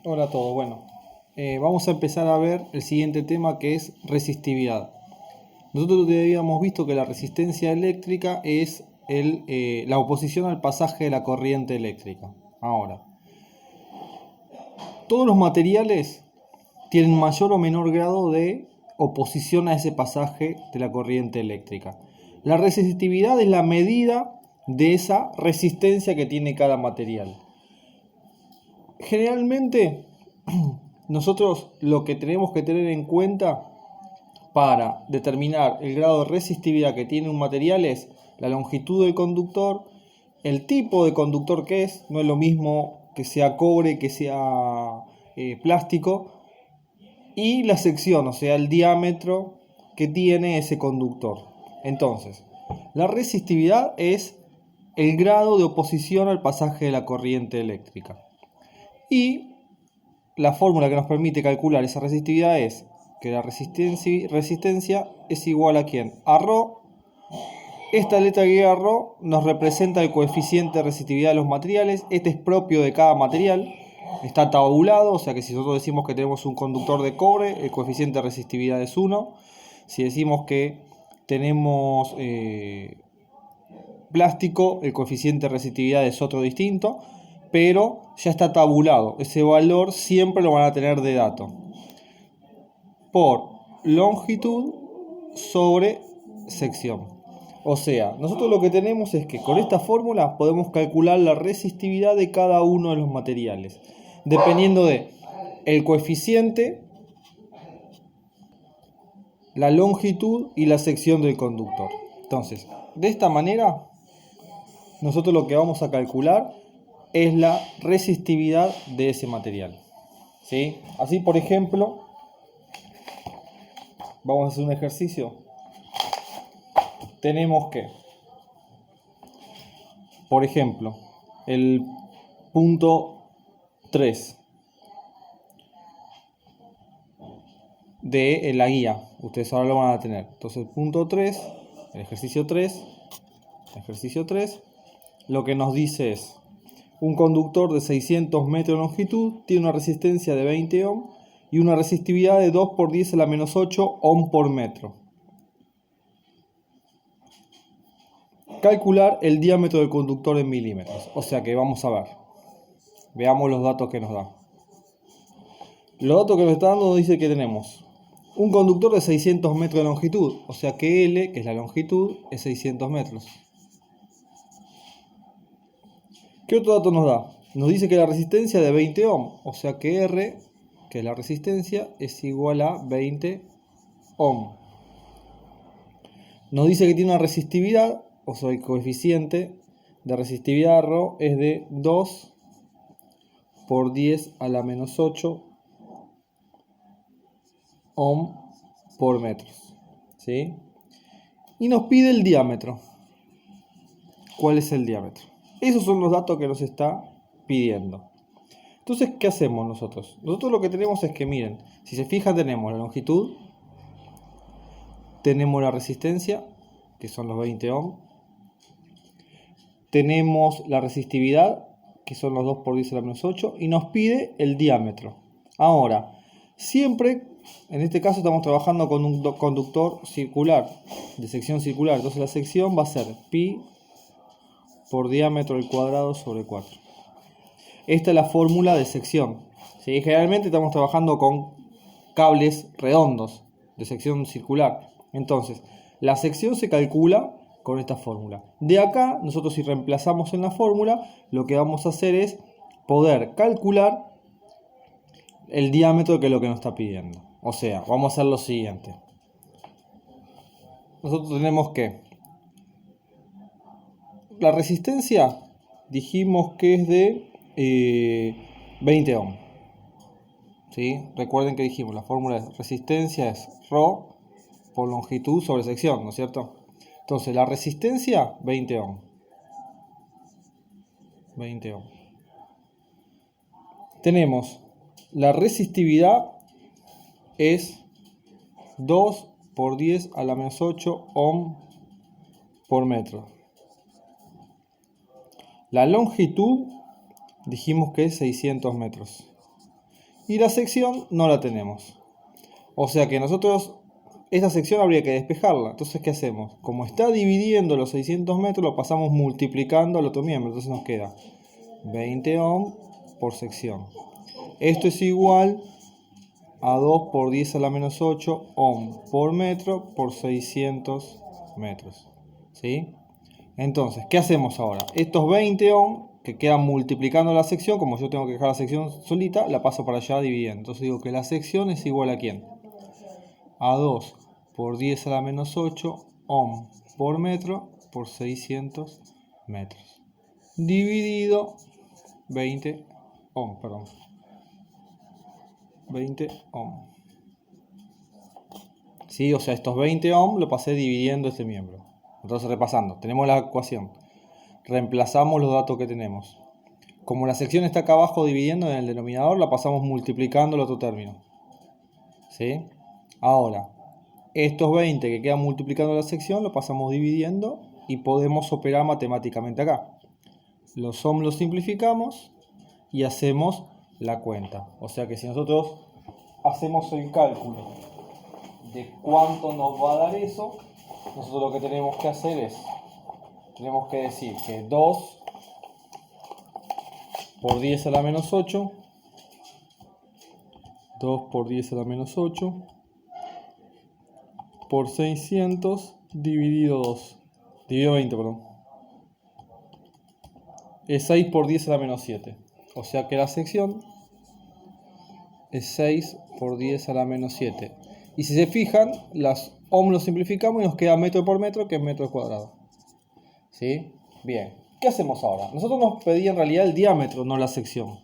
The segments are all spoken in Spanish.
Hola a todos. Bueno, vamos a empezar a ver el siguiente tema que es resistividad. Nosotros ya habíamos visto que la resistencia eléctrica es la oposición al pasaje de la corriente eléctrica. Ahora, todos los materiales tienen mayor o menor grado de oposición a ese pasaje de la corriente eléctrica. La resistividad es la medida de esa resistencia que tiene cada material. Generalmente, nosotros lo que tenemos que tener en cuenta para determinar el grado de resistividad que tiene un material es la longitud del conductor, el tipo de conductor que es, no es lo mismo que sea cobre, que sea plástico, y la sección, o sea, el diámetro que tiene ese conductor. Entonces, la resistividad es el grado de oposición al pasaje de la corriente eléctrica. Y la fórmula que nos permite calcular esa resistividad es que la resistencia es igual a ¿quién? A ρ. Esta letra griega ρ nos representa el coeficiente de resistividad de los materiales. Este es propio de cada material. Está tabulado, o sea que si nosotros decimos que tenemos un conductor de cobre, el coeficiente de resistividad es 1. Si decimos que tenemos plástico, el coeficiente de resistividad es otro distinto, pero ya está tabulado. Ese valor siempre lo van a tener de dato por longitud sobre sección. O sea, nosotros lo que tenemos es que con esta fórmula podemos calcular la resistividad de cada uno de los materiales, dependiendo de el coeficiente, la longitud y la sección del conductor. Entonces, de esta manera, nosotros lo que vamos a calcular es la resistividad de ese material. ¿Sí? Así, por ejemplo, vamos a hacer un ejercicio. Tenemos que, por ejemplo, el punto 3 de la guía. Ustedes ahora lo van a tener. Entonces, el punto 3, el ejercicio 3, lo que nos dice es: un conductor de 600 metros de longitud tiene una resistencia de 20 ohm y una resistividad de 2 por 10 a la menos 8 ohm por metro. Calcular el diámetro del conductor en milímetros. O sea que vamos a ver. Veamos los datos que nos da. Los datos que nos está dando nos dice que tenemos un conductor de 600 metros de longitud. O sea que L, que es la longitud, es 600 metros. ¿Qué otro dato nos da? Nos dice que la resistencia es de 20 ohm. O sea que R, que es la resistencia, es igual a 20 ohm. Nos dice que tiene una resistividad, o sea el coeficiente de resistividad ρ es de 2 por 10 a la menos 8 ohm por metros. ¿Sí? Y nos pide el diámetro. ¿Cuál es el diámetro? Esos son los datos que nos está pidiendo. Entonces, ¿qué hacemos nosotros? Nosotros lo que tenemos es que, miren, si se fijan, tenemos la longitud, tenemos la resistencia, que son los 20 ohm, tenemos la resistividad, que son los 2 por 10 a la menos 8, y nos pide el diámetro. Ahora, siempre, en este caso estamos trabajando con un conductor circular, de sección circular, entonces la sección va a ser pi por diámetro al cuadrado sobre 4. Esta es la fórmula de sección. ¿Sí? Generalmente estamos trabajando con cables redondos de sección circular. Entonces, la sección se calcula con esta fórmula. De acá, nosotros si reemplazamos en la fórmula, lo que vamos a hacer es poder calcular el diámetro, que es lo que nos está pidiendo. O sea, vamos a hacer lo siguiente. Nosotros tenemos que la resistencia, dijimos que es de 20 ohm. ¿Sí? Recuerden que dijimos, la fórmula de resistencia es ρ por longitud sobre sección, ¿no es cierto? Entonces, la resistencia, 20 ohm. 20 ohm. Tenemos la resistividad es 2 por 10 a la menos 8 ohm por metro. La longitud dijimos que es 600 metros. y la sección no la tenemos. O sea que nosotros esta sección habría que despejarla. Entonces, ¿qué hacemos? Como está dividiendo los 600 metros, lo pasamos multiplicando al otro miembro. Entonces nos queda 20 ohm por sección. Esto es igual a 2 por 10 a la menos 8 ohm por metro por 600 metros. ¿Sí? Entonces, ¿qué hacemos ahora? Estos 20 ohm que quedan multiplicando la sección, como yo tengo que dejar la sección solita, la paso para allá dividiendo. Entonces digo que la sección es igual a ¿quién? A 2 por 10 a la menos 8 ohm por metro por 600 metros. Dividido 20 ohm, perdón. 20 ohm. ¿Sí? O sea, estos 20 ohm lo pasé dividiendo este miembro. Entonces, repasando, tenemos la ecuación. Reemplazamos los datos que tenemos. Como la sección está acá abajo dividiendo en el denominador, la pasamos multiplicando el otro término. ¿Sí? Ahora, estos 20 que quedan multiplicando la sección, lo pasamos dividiendo y podemos operar matemáticamente acá. Los ohm los simplificamos y hacemos la cuenta. O sea que si nosotros hacemos el cálculo de cuánto nos va a dar eso, nosotros lo que tenemos que hacer es, tenemos que decir que 2 por 10 a la menos 8, 2 por 10 a la menos 8, por 600 dividido 2, dividido 20, perdón, es 6 por 10 a la menos 7. O sea que la sección es 6 por 10 a la menos 7. Y si se fijan, las ohm lo simplificamos y nos queda metro por metro, que es metro cuadrado. ¿Sí? Bien. ¿Qué hacemos ahora? Nosotros nos pedía en realidad el diámetro, no la sección.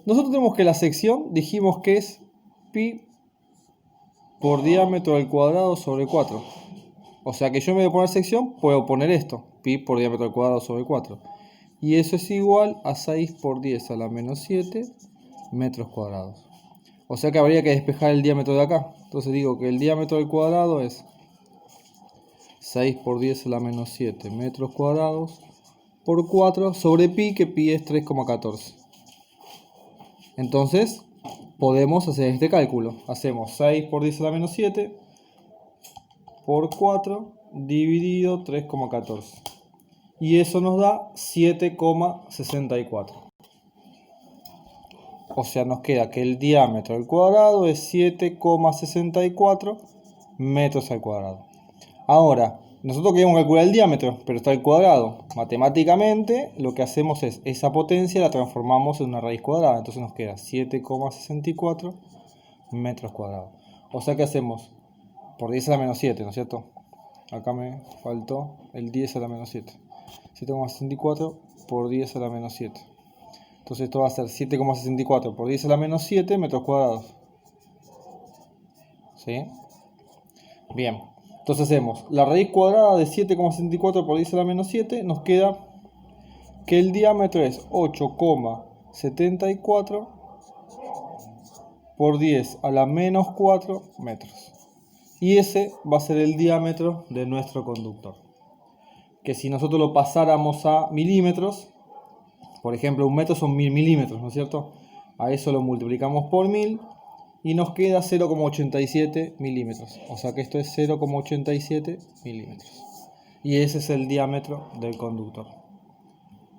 Nosotros tenemos que la sección, dijimos que es pi por diámetro al cuadrado sobre 4. O sea que yo en vez de poner sección, puedo poner esto, pi por diámetro al cuadrado sobre 4. Y eso es igual a 6 por 10 a la menos 7 metros cuadrados. O sea que habría que despejar el diámetro de acá. Entonces digo que el diámetro al cuadrado es 6 por 10 a la menos 7 metros cuadrados por 4 sobre pi, que pi es 3,14. Entonces podemos hacer este cálculo. Hacemos 6 por 10 a la menos 7 por 4 dividido 3,14. Y eso nos da 7,64. O sea, nos queda que el diámetro al cuadrado es 7,64 metros al cuadrado. Ahora, nosotros queremos calcular el diámetro, pero está al cuadrado. Matemáticamente, lo que hacemos es, esa potencia la transformamos en una raíz cuadrada. Entonces nos queda 7,64 metros cuadrados. O sea que hacemos por 10 a la menos 7, ¿no es cierto? Acá me faltó el 10 a la menos 7. 7,64 por 10 a la menos 7. Entonces esto va a ser 7,64 por 10 a la menos 7 metros cuadrados. ¿Sí? Bien. Entonces hacemos la raíz cuadrada de 7,64 por 10 a la menos 7. Nos queda que el diámetro es 8,74 por 10 a la menos 4 metros. Y ese va a ser el diámetro de nuestro conductor. Que si nosotros lo pasáramos a milímetros, por ejemplo, un metro son 1000 milímetros, ¿no es cierto? A eso lo multiplicamos por 1000 y nos queda 0,87 milímetros. O sea que esto es 0,87 milímetros. Y ese es el diámetro del conductor.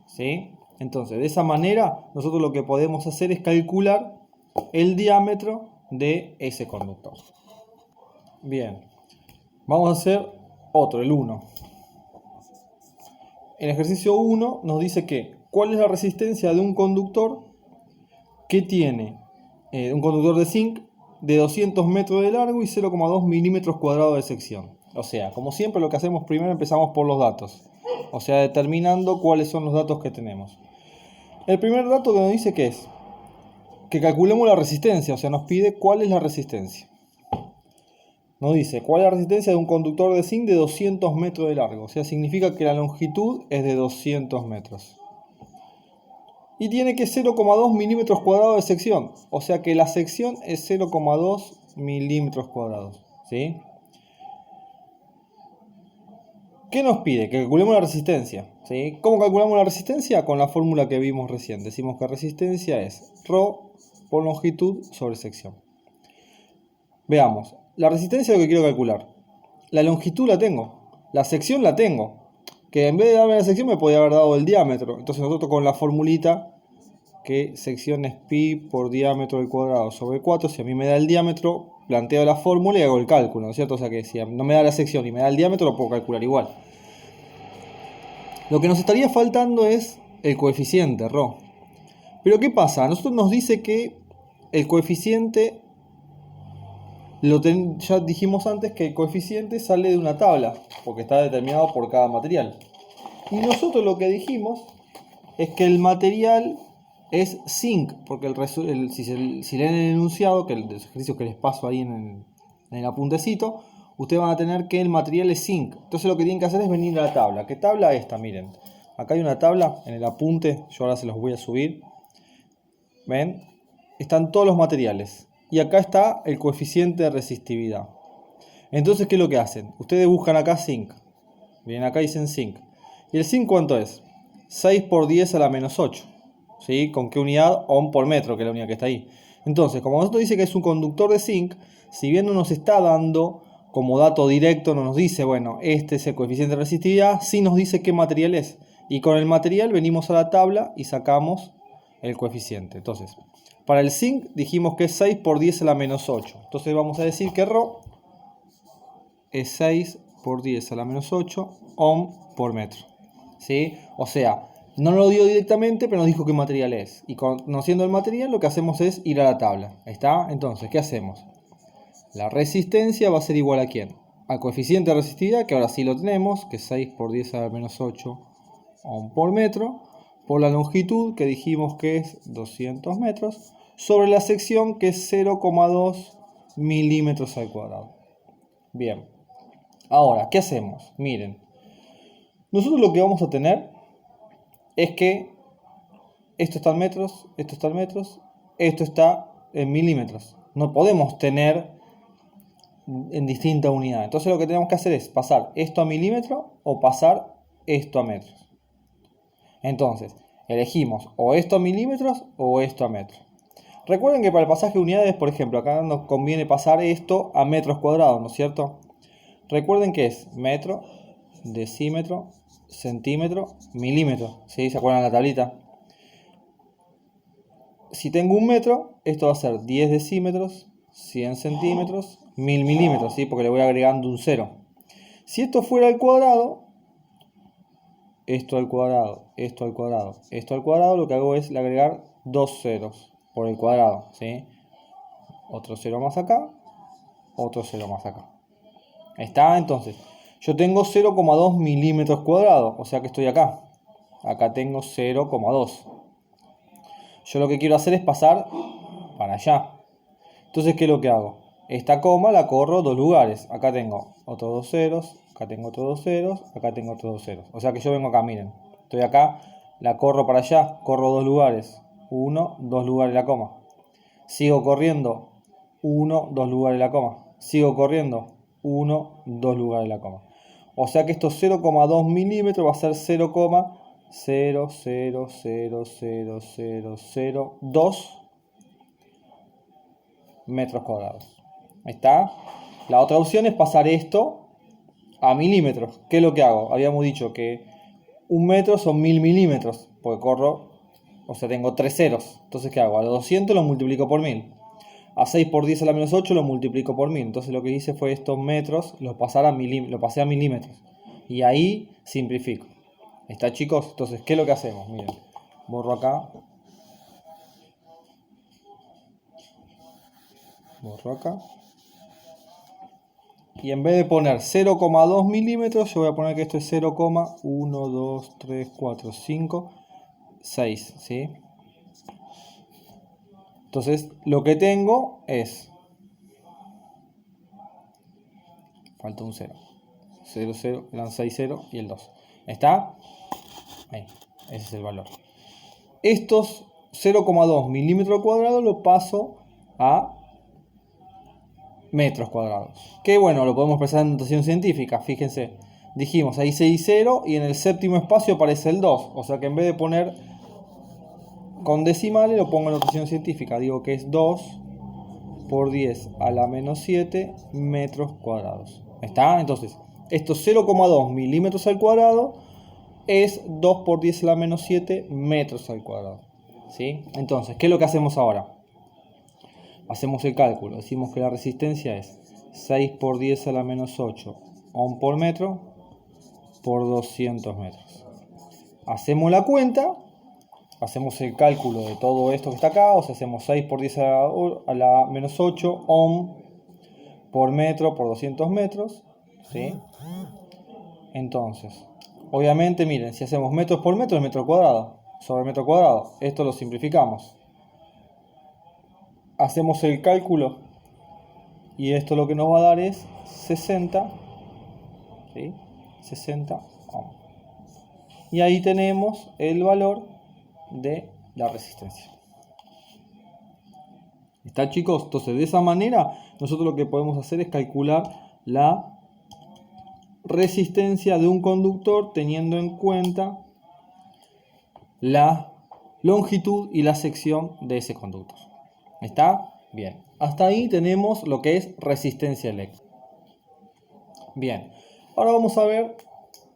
¿Sí? Entonces, de esa manera, nosotros lo que podemos hacer es calcular el diámetro de ese conductor. Bien. Vamos a hacer otro, el 1. En el ejercicio 1 nos dice que ¿cuál es la resistencia de un conductor que tiene un conductor de zinc de 200 metros de largo y 0,2 milímetros cuadrados de sección? O sea, como siempre lo que hacemos primero empezamos por los datos. O sea, determinando cuáles son los datos que tenemos. El primer dato que nos dice que es que calculemos la resistencia. O sea, nos pide cuál es la resistencia. Nos dice cuál es la resistencia de un conductor de zinc de 200 metros de largo. O sea, significa que la longitud es de 200 metros. Y tiene que 0,2 milímetros cuadrados de sección. O sea que la sección es 0,2 milímetros cuadrados. ¿Sí? ¿Qué nos pide? Que calculemos la resistencia, ¿sí? ¿Cómo calculamos la resistencia? Con la fórmula que vimos recién. Decimos que resistencia es ρ por longitud sobre sección. Veamos, la resistencia es lo que quiero calcular. La longitud la tengo, la sección la tengo. Que en vez de darme la sección me podía haber dado el diámetro. Entonces nosotros con la formulita que sección es pi por diámetro al cuadrado sobre 4. Si a mí me da el diámetro, planteo la fórmula y hago el cálculo, ¿no es cierto? O sea que si no me da la sección y me da el diámetro, lo puedo calcular igual. Lo que nos estaría faltando es el coeficiente, ρ. Pero ¿qué pasa? A nosotros nos dice que el coeficiente, ya dijimos antes que el coeficiente sale de una tabla, porque está determinado por cada material. Y nosotros lo que dijimos es que el material es zinc, porque si leen el enunciado, que los ejercicios que les paso ahí en el apuntecito, ustedes van a tener que el material es zinc. Entonces lo que tienen que hacer es venir a la tabla. ¿Qué tabla? Esta, miren. Acá hay una tabla en el apunte, yo ahora se los voy a subir. ¿Ven? Están todos los materiales. Y acá está el coeficiente de resistividad. Entonces, ¿qué es lo que hacen? Ustedes buscan acá zinc. Vienen acá y dicen zinc. ¿Y el zinc cuánto es? 6 por 10 a la menos 8. ¿Sí? ¿Con qué unidad? Ohm por metro, que es la unidad que está ahí. Entonces, como nosotros dice que es un conductor de zinc, si bien no nos está dando como dato directo, no nos dice, bueno, este es el coeficiente de resistividad, sí nos dice qué material es. Y con el material venimos a la tabla y sacamos el coeficiente. Entonces, para el zinc dijimos que es 6 por 10 a la menos 8. Entonces vamos a decir que ρ es 6 por 10 a la menos 8 ohm por metro. ¿Sí? O sea, no lo dio directamente, pero nos dijo qué material es. Y conociendo el material, lo que hacemos es ir a la tabla. ¿Está? Entonces, ¿qué hacemos? La resistencia va a ser igual a ¿quién? Al coeficiente de resistividad, que ahora sí lo tenemos, que es 6 por 10 a la menos 8 ohm por metro, por la longitud, que dijimos que es 200 metros, sobre la sección, que es 0,2 milímetros al cuadrado. Bien. Ahora, ¿qué hacemos? Miren. Nosotros lo que vamos a tener es que esto está en metros, esto está en metros, esto está en milímetros. No podemos tener en distinta unidad. Entonces lo que tenemos que hacer es pasar esto a milímetro o pasar esto a metros. Entonces, elegimos o esto a milímetros o esto a metros. Recuerden que para el pasaje de unidades, por ejemplo, acá nos conviene pasar esto a metros cuadrados, ¿no es cierto? Recuerden que es metro, decímetro, centímetro, milímetro. ¿Sí? ¿Se acuerdan de la tablita? Si tengo un metro, esto va a ser 10 decímetros, 100 centímetros, 1000 milímetros, ¿sí? Porque le voy agregando un cero. Si esto fuera al cuadrado, esto al cuadrado, esto al cuadrado, esto al cuadrado, lo que hago es agregar dos ceros por el cuadrado, ¿sí? Otro cero más acá, otro cero más acá. ¿Está? Entonces, yo tengo 0,2 milímetros cuadrados, o sea que estoy acá. Acá tengo 0,2. Yo lo que quiero hacer es pasar para allá. Entonces, ¿qué es lo que hago? Esta coma la corro dos lugares. Acá tengo otros dos ceros, acá tengo otros dos ceros, acá tengo otros dos ceros. O sea que yo vengo acá, miren. Estoy acá, la corro para allá, corro dos lugares. 1, 2 lugares la coma. Sigo corriendo, 1, 2 lugares la coma. Sigo corriendo, 1, 2 lugares la coma. O sea que estos 0,2 milímetros va a ser 0,0000002 metros cuadrados. Ahí está. La otra opción es pasar esto a milímetros. ¿Qué es lo que hago? Habíamos dicho que un metro son 1000 milímetros, porque corro, o sea, tengo 3 ceros. Entonces, ¿qué hago? A los 200 lo multiplico por 1000. A 6 por 10 a la menos 8 lo multiplico por 1000. Entonces lo que hice fue estos metros, lo pasé a milímetros. Y ahí simplifico. ¿Está, chicos? Entonces, ¿qué es lo que hacemos? Miren, borro acá. Borro acá. Y en vez de poner 0,2 milímetros, yo voy a poner que esto es 0,1, 2, 3, 4, 5, 6. ¿Sí? Entonces, lo que tengo es... Falta un 0. 0, 0, eran 6, 0 y el 2. ¿Está? Ahí, ese es el valor. Estos 0,2 milímetros cuadrados lo paso a metros cuadrados. Que bueno, lo podemos expresar en notación científica. Fíjense, Dijimos, ahí 6 0 y en el séptimo espacio aparece el 2. O sea que en vez de poner con decimales lo pongo en notación científica. Digo que es 2 por 10 a la menos 7 metros cuadrados. ¿Está? Entonces, esto 0,2 milímetros al cuadrado es 2 por 10 a la menos 7 metros al cuadrado. ¿Sí? Entonces, ¿qué es lo que hacemos ahora? Hacemos el cálculo. Decimos que la resistencia es 6 por 10 a la menos 8 ohm por metro por 200 metros. Hacemos la cuenta. Hacemos el cálculo de todo esto que está acá. O sea, hacemos 6 por 10 a la menos 8 ohm por metro por 200 metros. ¿Sí? Entonces, obviamente, miren, si hacemos metros por metro es metro cuadrado sobre metro cuadrado. Esto lo simplificamos. Hacemos el cálculo y esto lo que nos va a dar es 60, ¿sí? 60 ohm. Y ahí tenemos el valor de la resistencia. ¿Está, chicos? Entonces, de esa manera, nosotros lo que podemos hacer es calcular la resistencia de un conductor teniendo en cuenta la longitud y la sección de ese conductor. ¿Está? Bien. Hasta ahí tenemos lo que es resistencia eléctrica. Bien. Ahora vamos a ver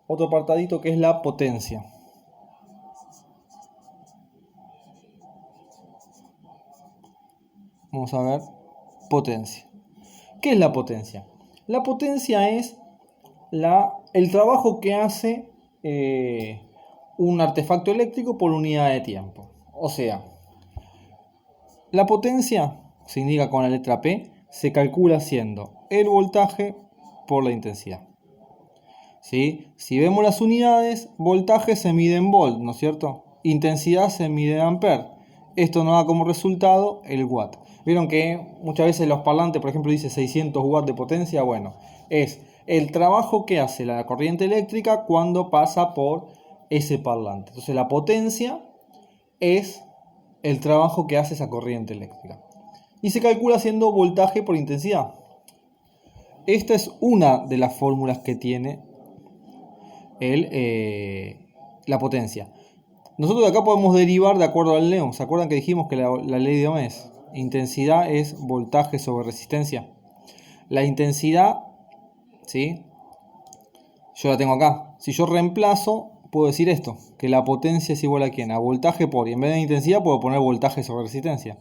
otro apartadito que es la potencia. Vamos a ver potencia. ¿Qué es la potencia? La potencia es el trabajo que hace un artefacto eléctrico por unidad de tiempo. O sea, la potencia se indica con la letra P, se calcula siendo el voltaje por la intensidad. ¿Sí? Si vemos las unidades, voltaje se mide en volt, ¿no es cierto? Intensidad se mide en ampere. Esto nos da como resultado el watt. Vieron que muchas veces los parlantes, por ejemplo, dice 600 watts de potencia. Bueno, es el trabajo que hace la corriente eléctrica cuando pasa por ese parlante. Entonces la potencia es el trabajo que hace esa corriente eléctrica. Y se calcula haciendo voltaje por intensidad. Esta es una de las fórmulas que tiene la potencia. Nosotros de acá podemos derivar de acuerdo al León. ¿Se acuerdan que dijimos que la ley de Ohm es intensidad es voltaje sobre resistencia? La intensidad, ¿sí? Yo la tengo acá. Si yo reemplazo, puedo decir esto, que la potencia es igual a ¿quién? A voltaje por, y en vez de intensidad puedo poner voltaje sobre resistencia.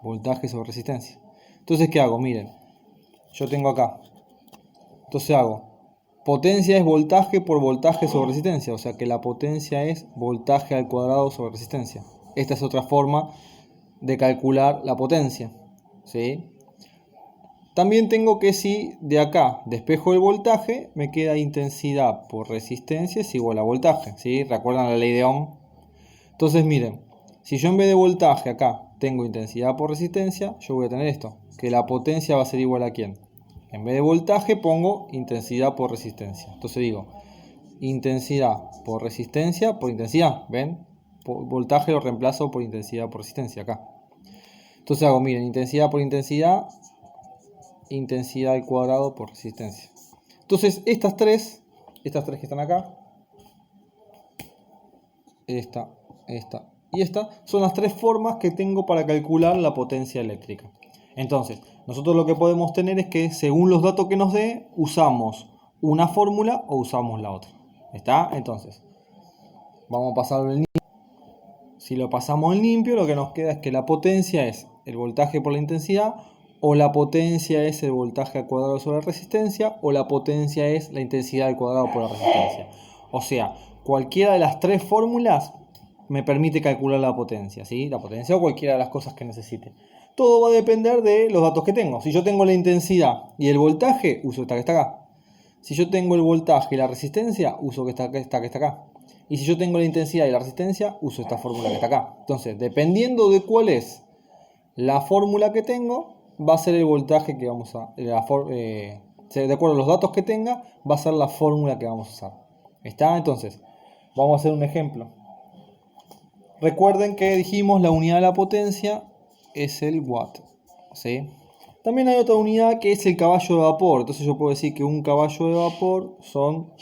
Voltaje sobre resistencia. Entonces, ¿qué hago? Miren, yo tengo acá. Entonces hago, potencia es voltaje por voltaje sobre resistencia. O sea que la potencia es voltaje al cuadrado sobre resistencia. Esta es otra forma de calcular la potencia, ¿sí? También tengo que si de acá despejo el voltaje, me queda intensidad por resistencia es igual a voltaje, ¿sí? ¿Recuerdan la ley de Ohm? Entonces miren, si yo en vez de voltaje acá tengo intensidad por resistencia, yo voy a tener esto, que la potencia va a ser igual a ¿quién? En vez de voltaje pongo intensidad por resistencia. Entonces digo, intensidad por resistencia por intensidad, ¿ven? Voltaje lo reemplazo por intensidad por resistencia acá. Entonces hago, miren, intensidad por intensidad al cuadrado por resistencia. Entonces estas tres que están acá, esta y esta, son las tres formas que tengo para calcular la potencia eléctrica. Entonces, nosotros lo que podemos tener es que según los datos que nos dé, usamos una fórmula o usamos la otra. ¿Está? Entonces, vamos a pasarlo en limpio. Si lo pasamos en limpio, lo que nos queda es que la potencia es el voltaje por la intensidad, o la potencia es el voltaje al cuadrado sobre la resistencia, o la potencia es la intensidad al cuadrado por la resistencia. O sea, cualquiera de las tres fórmulas me permite calcular la potencia, ¿sí? La potencia o cualquiera de las cosas que necesite. Todo va a depender de los datos que tengo. Si yo tengo la intensidad y el voltaje, uso esta que está acá. Si yo tengo el voltaje y la resistencia, uso esta que está acá. Y si yo tengo la intensidad y la resistencia, uso esta fórmula que está acá. Entonces, dependiendo de cuál es la fórmula que tengo, va a ser el voltaje que vamos a... de acuerdo a los datos que tenga, va a ser la fórmula que vamos a usar. ¿Está? Entonces, vamos a hacer un ejemplo. Recuerden que dijimos la unidad de la potencia es el watt, ¿sí? También hay otra unidad que es el caballo de vapor. Entonces yo puedo decir que un caballo de vapor son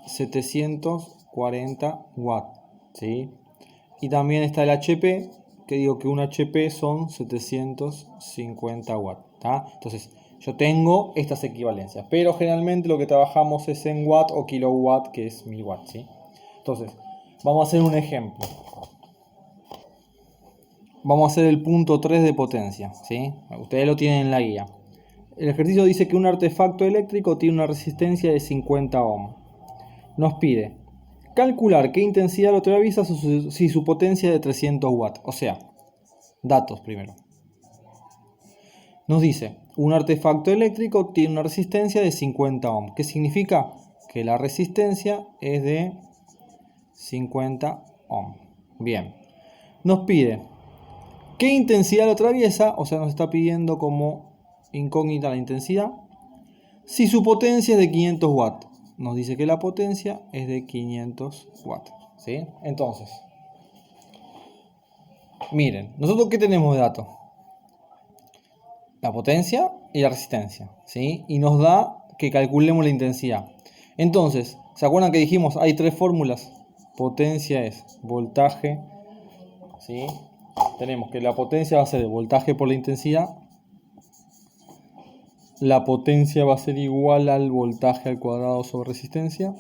740 watts, ¿sí? Y también está el HP, que digo que un HP son 750 watts, ¿tá? Entonces yo tengo estas equivalencias, pero generalmente lo que trabajamos es en watt o kilowatt, que es 1000 watts, ¿sí? Entonces vamos a hacer un ejemplo. Vamos a hacer el punto 3 de potencia, ¿sí? Ustedes lo tienen en la guía. El ejercicio dice que un artefacto eléctrico tiene una resistencia de 50 ohm. Nos pide calcular qué intensidad lo atraviesa si su potencia es de 300 watts. O sea, datos primero. Nos dice, un artefacto eléctrico tiene una resistencia de 50 ohm. ¿Qué significa? Que la resistencia es de 50 ohm. Bien. Nos pide ¿qué intensidad lo atraviesa? O sea, nos está pidiendo como incógnita la intensidad. Si su potencia es de 500 watts. Nos dice que la potencia es de 500 watts. ¿Sí? Entonces, miren, nosotros ¿qué tenemos de datos? La potencia y la resistencia. ¿Sí? Y nos da que calculemos la intensidad. Entonces, ¿se acuerdan que dijimos hay tres fórmulas? Potencia es voltaje. ¿Sí? Tenemos que la potencia va a ser el voltaje por la intensidad. La potencia va a ser igual al voltaje al cuadrado sobre resistencia.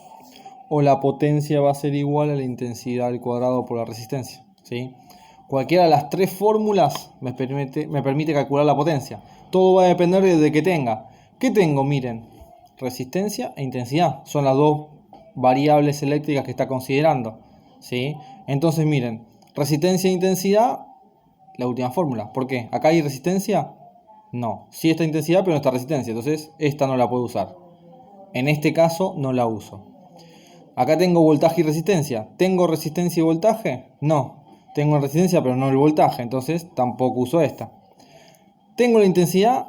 O la potencia va a ser igual a la intensidad al cuadrado por la resistencia, ¿sí? Cualquiera de las tres fórmulas me permite calcular la potencia. Todo va a depender de que tenga. ¿Qué tengo? Miren, resistencia e intensidad. Son las dos variables eléctricas que está considerando, ¿sí? Entonces miren, resistencia e intensidad, la última fórmula. ¿Por qué? ¿Acá hay resistencia? No. Sí está intensidad, pero no está resistencia. Entonces esta no la puedo usar. En este caso no la uso. Acá tengo voltaje y resistencia. ¿Tengo resistencia y voltaje? No. Tengo resistencia pero no el voltaje. Entonces tampoco uso esta. ¿Tengo la intensidad?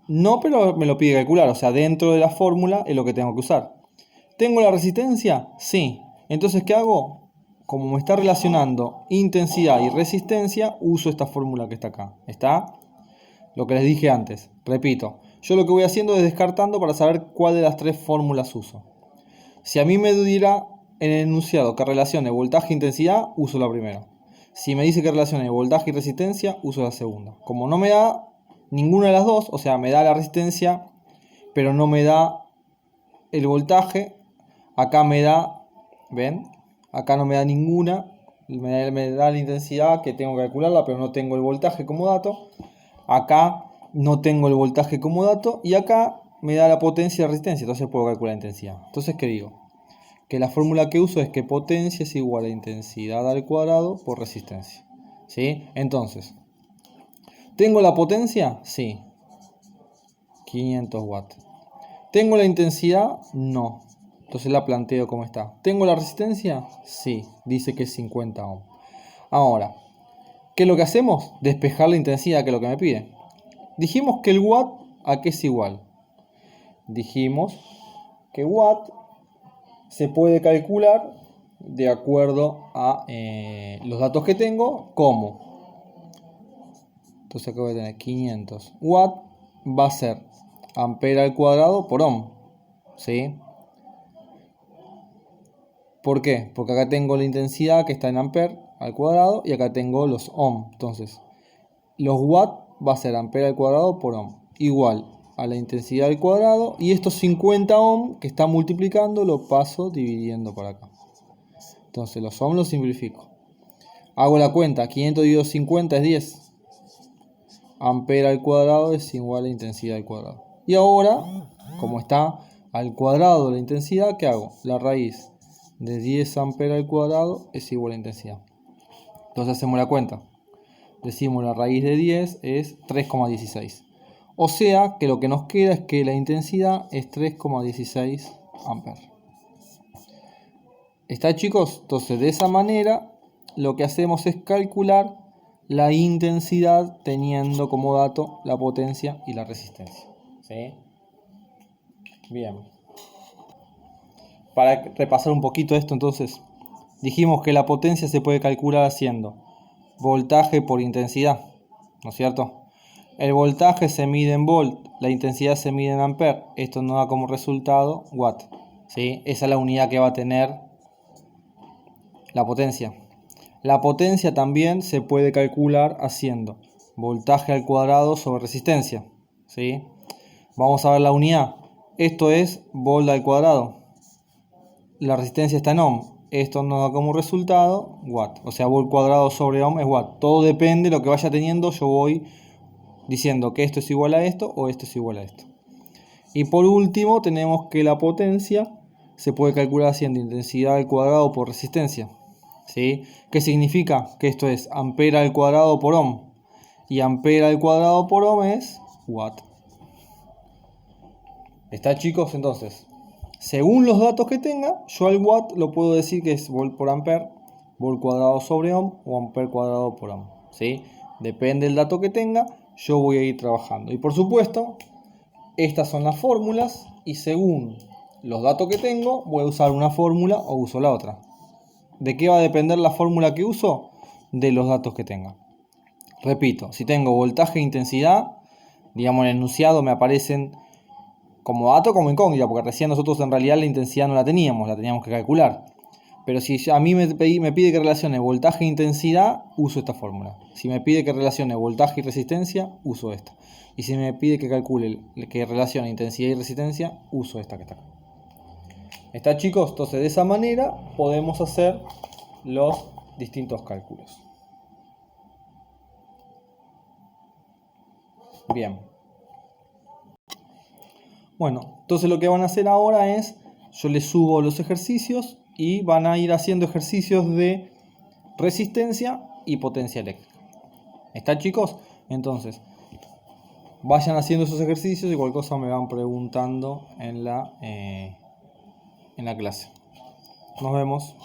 No, pero me lo pide calcular. O sea, dentro de la fórmula es lo que tengo que usar. ¿Tengo la resistencia? Sí. Entonces, ¿qué hago? Como me está relacionando intensidad y resistencia, uso esta fórmula que está acá. ¿Está? Lo que les dije antes. Repito. Yo lo que voy haciendo es descartando para saber cuál de las tres fórmulas uso. Si a mí me diera en el enunciado que relacione voltaje e intensidad, uso la primera. Si me dice que relacione voltaje y resistencia, uso la segunda. Como no me da ninguna de las dos, o sea, me da la resistencia, pero no me da el voltaje, acá me da, ¿ven? Acá no me da ninguna, me da la intensidad que tengo que calcularla, pero no tengo el voltaje como dato. Acá no tengo el voltaje como dato y acá me da la potencia y la resistencia, entonces puedo calcular la intensidad. Entonces, ¿qué digo? Que la fórmula que uso es que potencia es igual a intensidad al cuadrado por resistencia. ¿Sí? Entonces, ¿tengo la potencia? Sí. 500 watts. ¿Tengo la intensidad? No. Entonces la planteo como está. ¿Tengo la resistencia? Sí. Dice que es 50 ohm. Ahora, ¿qué es lo que hacemos? Despejar la intensidad, que es lo que me pide. Dijimos que el watt, ¿a qué es igual? Dijimos que watt se puede calcular de acuerdo a los datos que tengo, como. Entonces acá voy a tener 500 watts, va a ser ampere al cuadrado por ohm, ¿sí? ¿Por qué? Porque acá tengo la intensidad que está en ampere al cuadrado y acá tengo los ohm. Entonces, los watts va a ser ampere al cuadrado por ohm, igual a la intensidad al cuadrado, y estos 50 ohm que está multiplicando lo paso dividiendo por acá. Entonces los ohm los simplifico. Hago la cuenta, 500 dividido 50 es 10. Ampere al cuadrado es igual a intensidad al cuadrado. Y ahora, como está al cuadrado la intensidad, ¿qué hago? La raíz de 10 ampere al cuadrado es igual a intensidad. Entonces hacemos la cuenta. Decimos la raíz de 10 es 3,16. O sea que lo que nos queda es que la intensidad es 3,16 amperes. ¿Está, chicos? Entonces de esa manera lo que hacemos es calcular la intensidad teniendo como dato la potencia y la resistencia. ¿Sí? Bien. Para repasar un poquito esto, entonces, dijimos que la potencia se puede calcular haciendo voltaje por intensidad, ¿no es cierto? El voltaje se mide en volt, la intensidad se mide en ampere. Esto nos da como resultado watt. ¿Sí? Esa es la unidad que va a tener la potencia. La potencia también se puede calcular haciendo voltaje al cuadrado sobre resistencia. ¿Sí? Vamos a ver la unidad. Esto es volt al cuadrado. La resistencia está en ohm. Esto nos da como resultado watt. O sea, volt cuadrado sobre ohm es watt. Todo depende de lo que vaya teniendo. Yo voy diciendo que esto es igual a esto o esto es igual a esto. Y por último tenemos que la potencia se puede calcular haciendo intensidad al cuadrado por resistencia. ¿Sí? ¿Qué significa? Que esto es ampere al cuadrado por ohm. Y ampere al cuadrado por ohm es watt. ¿Está, chicos? Entonces, según los datos que tenga, yo al watt lo puedo decir que es volt por ampere, volt cuadrado sobre ohm o ampere cuadrado por ohm. ¿Sí? Depende del dato que tenga, yo voy a ir trabajando. Y por supuesto, estas son las fórmulas y según los datos que tengo, voy a usar una fórmula o uso la otra. ¿De qué va a depender la fórmula que uso? De los datos que tenga. Repito, si tengo voltaje e intensidad, digamos en el enunciado me aparecen como dato como incógnita, porque recién nosotros en realidad la intensidad no la teníamos que calcular. Pero si a mí me pide que relacione voltaje e intensidad, uso esta fórmula. Si me pide que relacione voltaje y resistencia, uso esta. Y si me pide que calcule, que relacione intensidad y resistencia, uso esta que está acá. ¿Está, chicos? Entonces de esa manera podemos hacer los distintos cálculos. Bien. Bueno, entonces lo que van a hacer ahora es, yo les subo los ejercicios y van a ir haciendo ejercicios de resistencia y potencia eléctrica. ¿Está, chicos? Entonces, vayan haciendo esos ejercicios y cualquier cosa me van preguntando en la clase. Nos vemos.